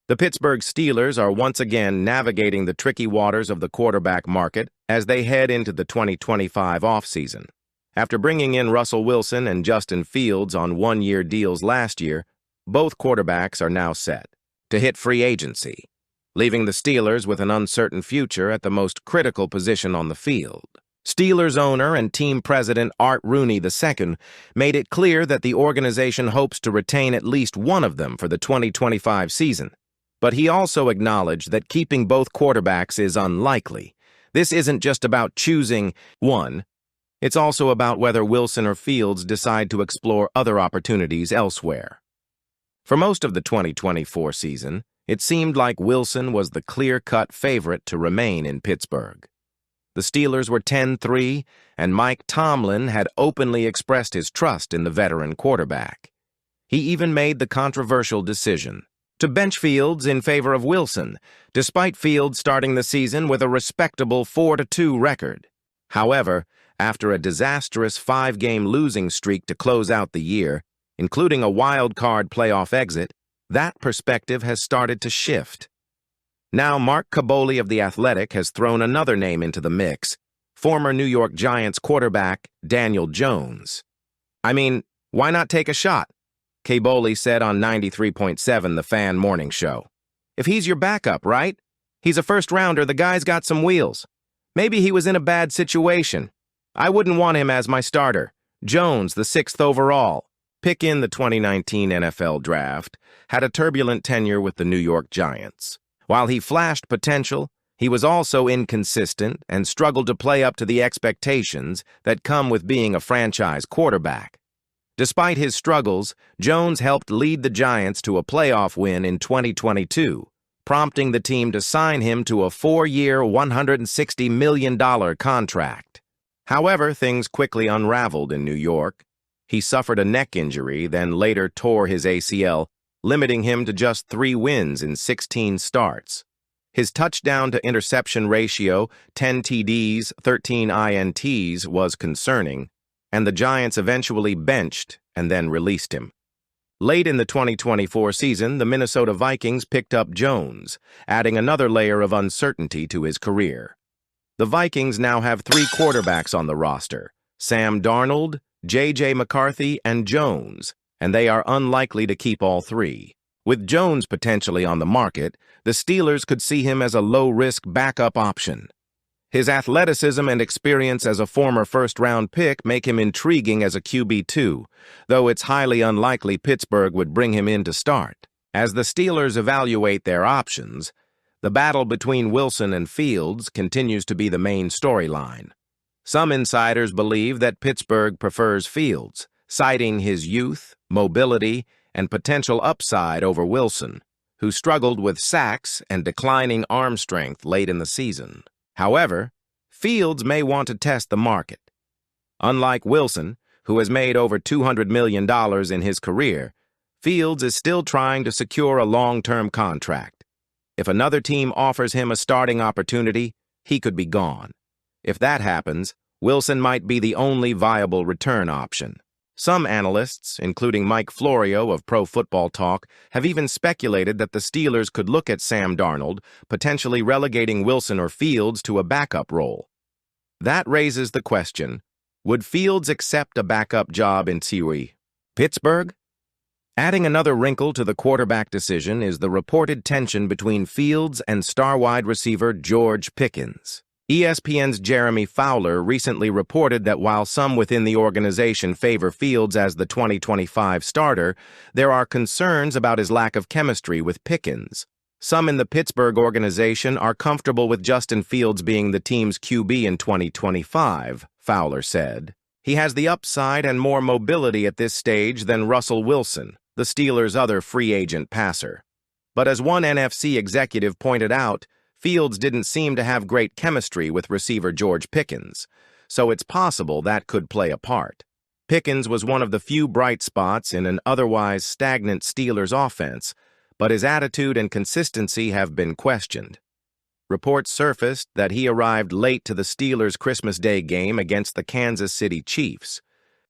The Pittsburgh Steelers are once again navigating the tricky waters of the quarterback market as they head into the 2025 offseason. After bringing in Russell Wilson and Justin Fields on one-year deals last year, both quarterbacks are now set to hit free agency, leaving the Steelers with an uncertain future at the most critical position on the field. Steelers owner and team president Art Rooney II made it clear that the organization hopes to retain at least one of them for the 2025 season. But he also acknowledged that keeping both quarterbacks is unlikely. This isn't just about choosing one. It's also about whether Wilson or Fields decide to explore other opportunities elsewhere. For most of the 2024 season, it seemed like Wilson was the clear-cut favorite to remain in Pittsburgh. The Steelers were 10-3, and Mike Tomlin had openly expressed his trust in the veteran quarterback. He even made the controversial decision to bench Fields in favor of Wilson, despite Fields starting the season with a respectable 4-2 record. However, after a disastrous 5-game losing streak to close out the year, including a wild-card playoff exit, that perspective has started to shift. Now Mark Kaboly of The Athletic has thrown another name into the mix, former New York Giants quarterback Daniel Jones. I mean, why not take a shot? Kaboly said on 93.7 The Fan morning show. If he's your backup, right? He's a first-rounder, the guy's got some wheels. Maybe he was in a bad situation. I wouldn't want him as my starter. Jones, the 6th overall pick in the 2019 NFL Draft, had a turbulent tenure with the New York Giants. While he flashed potential, he was also inconsistent and struggled to play up to the expectations that come with being a franchise quarterback. Despite his struggles, Jones helped lead the Giants to a playoff win in 2022, prompting the team to sign him to a 4-year, $160 million contract. However, things quickly unraveled in New York. He suffered a neck injury, then later tore his ACL, limiting him to just 3 wins in 16 starts. His touchdown-to-interception ratio, 10 TDs, 13 INTs, was concerning, and the Giants eventually benched and then released him. Late in the 2024 season, the Minnesota Vikings picked up Jones, adding another layer of uncertainty to his career. The Vikings now have 3 quarterbacks on the roster: Sam Darnold, J.J. McCarthy, and Jones, and they are unlikely to keep all 3. With Jones potentially on the market, the Steelers could see him as a low-risk backup option. His athleticism and experience as a former first-round pick make him intriguing as a QB2, though it's highly unlikely Pittsburgh would bring him in to start. As the Steelers evaluate their options, the battle between Wilson and Fields continues to be the main storyline. Some insiders believe that Pittsburgh prefers Fields, citing his youth, mobility, and potential upside over Wilson, who struggled with sacks and declining arm strength late in the season. However, Fields may want to test the market. Unlike Wilson, who has made over $200 million in his career, Fields is still trying to secure a long-term contract. If another team offers him a starting opportunity, he could be gone. If that happens, Wilson might be the only viable return option. Some analysts, including Mike Florio of Pro Football Talk, have even speculated that the Steelers could look at Sam Darnold, potentially relegating Wilson or Fields to a backup role. That raises the question, would Fields accept a backup job in Pittsburgh? Adding another wrinkle to the quarterback decision is the reported tension between Fields and star wide receiver George Pickens. ESPN's Jeremy Fowler recently reported that while some within the organization favor Fields as the 2025 starter, there are concerns about his lack of chemistry with Pickens. Some in the Pittsburgh organization are comfortable with Justin Fields being the team's QB in 2025, Fowler said. He has the upside and more mobility at this stage than Russell Wilson, the Steelers' other free agent passer. But as one NFC executive pointed out, Fields didn't seem to have great chemistry with receiver George Pickens, so it's possible that could play a part. Pickens was one of the few bright spots in an otherwise stagnant Steelers offense, but his attitude and consistency have been questioned. Reports surfaced that he arrived late to the Steelers' Christmas Day game against the Kansas City Chiefs,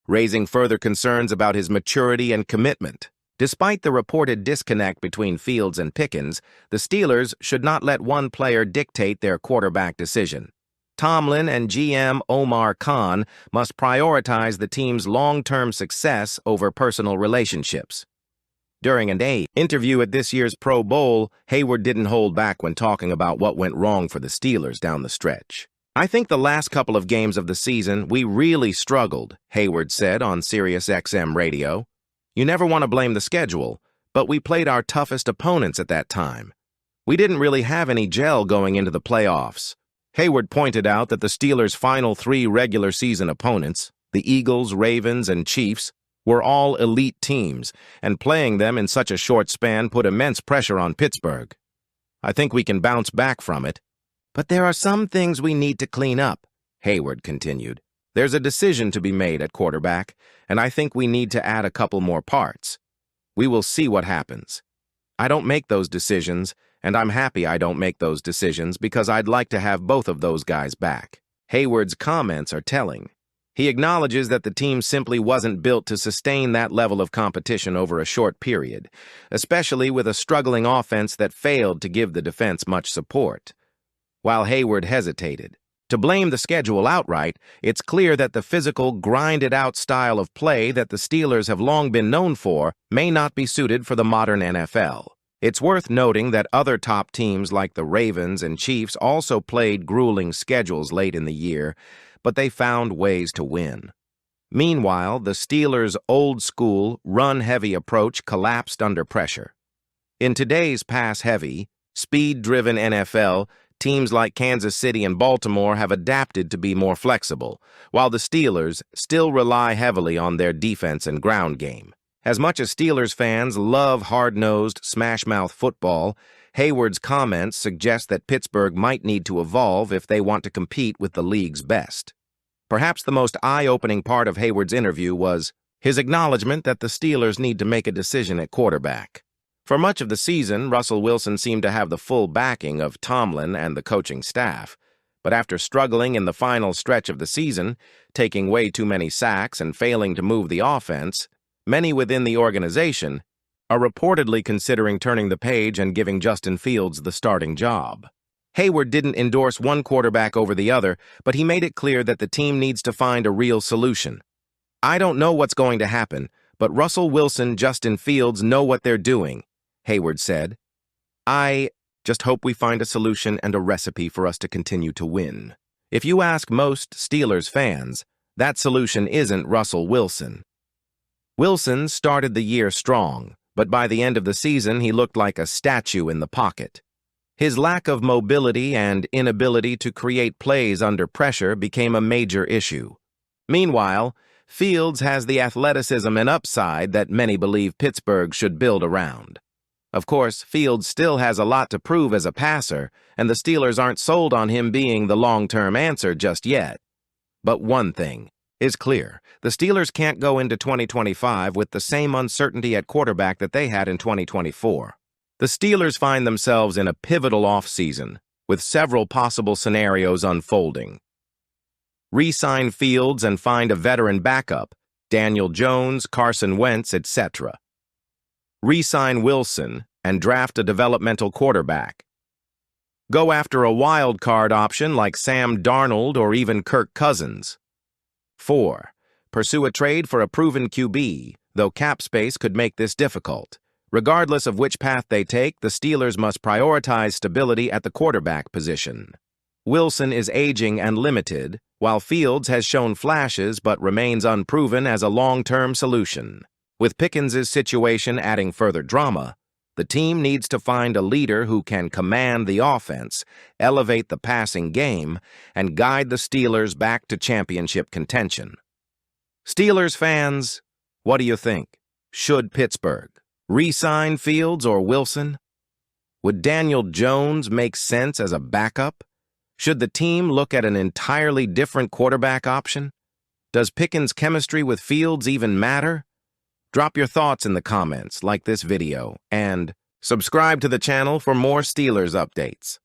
raising further concerns about his maturity and commitment. Despite the reported disconnect between Fields and Pickens, the Steelers should not let one player dictate their quarterback decision. Tomlin and GM Omar Khan must prioritize the team's long-term success over personal relationships. During an interview at this year's Pro Bowl, Hayward didn't hold back when talking about what went wrong for the Steelers down the stretch. "I think the last couple of games of the season, we really struggled," Hayward said on Sirius XM radio. "You never want to blame the schedule, but we played our toughest opponents at that time. We didn't really have any gel going into the playoffs." Hayward pointed out that the Steelers' final 3 regular season opponents, the Eagles, Ravens, and Chiefs, were all elite teams, and playing them in such a short span put immense pressure on Pittsburgh. "I think we can bounce back from it. But there are some things we need to clean up," Hayward continued. "There's a decision to be made at quarterback, and I think we need to add a couple more parts. We will see what happens. I don't make those decisions, and I'm happy I don't make those decisions because I'd like to have both of those guys back." Hayward's comments are telling. He acknowledges that the team simply wasn't built to sustain that level of competition over a short period, especially with a struggling offense that failed to give the defense much support. While Hayward hesitated to blame the schedule outright, it's clear that the physical, grinded-out style of play that the Steelers have long been known for may not be suited for the modern NFL. It's worth noting that other top teams like the Ravens and Chiefs also played grueling schedules late in the year, but they found ways to win. Meanwhile, the Steelers' old-school, run-heavy approach collapsed under pressure. In today's pass-heavy, speed-driven NFL, teams like Kansas City and Baltimore have adapted to be more flexible, while the Steelers still rely heavily on their defense and ground game. As much as Steelers fans love hard-nosed, smash-mouth football, Hayward's comments suggest that Pittsburgh might need to evolve if they want to compete with the league's best. Perhaps the most eye-opening part of Hayward's interview was his acknowledgement that the Steelers need to make a decision at quarterback. For much of the season, Russell Wilson seemed to have the full backing of Tomlin and the coaching staff. But after struggling in the final stretch of the season, taking way too many sacks and failing to move the offense, many within the organization are reportedly considering turning the page and giving Justin Fields the starting job. Hayward didn't endorse one quarterback over the other, but he made it clear that the team needs to find a real solution. "I don't know what's going to happen, but Russell Wilson, Justin Fields know what they're doing," Hayward said. "I just hope we find a solution and a recipe for us to continue to win." If you ask most Steelers fans, that solution isn't Russell Wilson. Wilson started the year strong, but by the end of the season he looked like a statue in the pocket. His lack of mobility and inability to create plays under pressure became a major issue. Meanwhile, Fields has the athleticism and upside that many believe Pittsburgh should build around. Of course, Fields still has a lot to prove as a passer, and the Steelers aren't sold on him being the long-term answer just yet. But one thing is clear: the Steelers can't go into 2025 with the same uncertainty at quarterback that they had in 2024. The Steelers find themselves in a pivotal offseason, with several possible scenarios unfolding. Re-sign Fields and find a veteran backup, Daniel Jones, Carson Wentz, etc. Re-sign Wilson and draft a developmental quarterback. Go after a wild card option like Sam Darnold or even Kirk Cousins. 4. Pursue a trade for a proven QB, though cap space could make this difficult. Regardless of which path they take, the Steelers must prioritize stability at the quarterback position. Wilson is aging and limited, while Fields has shown flashes but remains unproven as a long-term solution. With Pickens' situation adding further drama, the team needs to find a leader who can command the offense, elevate the passing game, and guide the Steelers back to championship contention. Steelers fans, what do you think? Should Pittsburgh re-sign Fields or Wilson? Would Daniel Jones make sense as a backup? Should the team look at an entirely different quarterback option? Does Pickens' chemistry with Fields even matter? Drop your thoughts in the comments, like this video, and subscribe to the channel for more Steelers updates.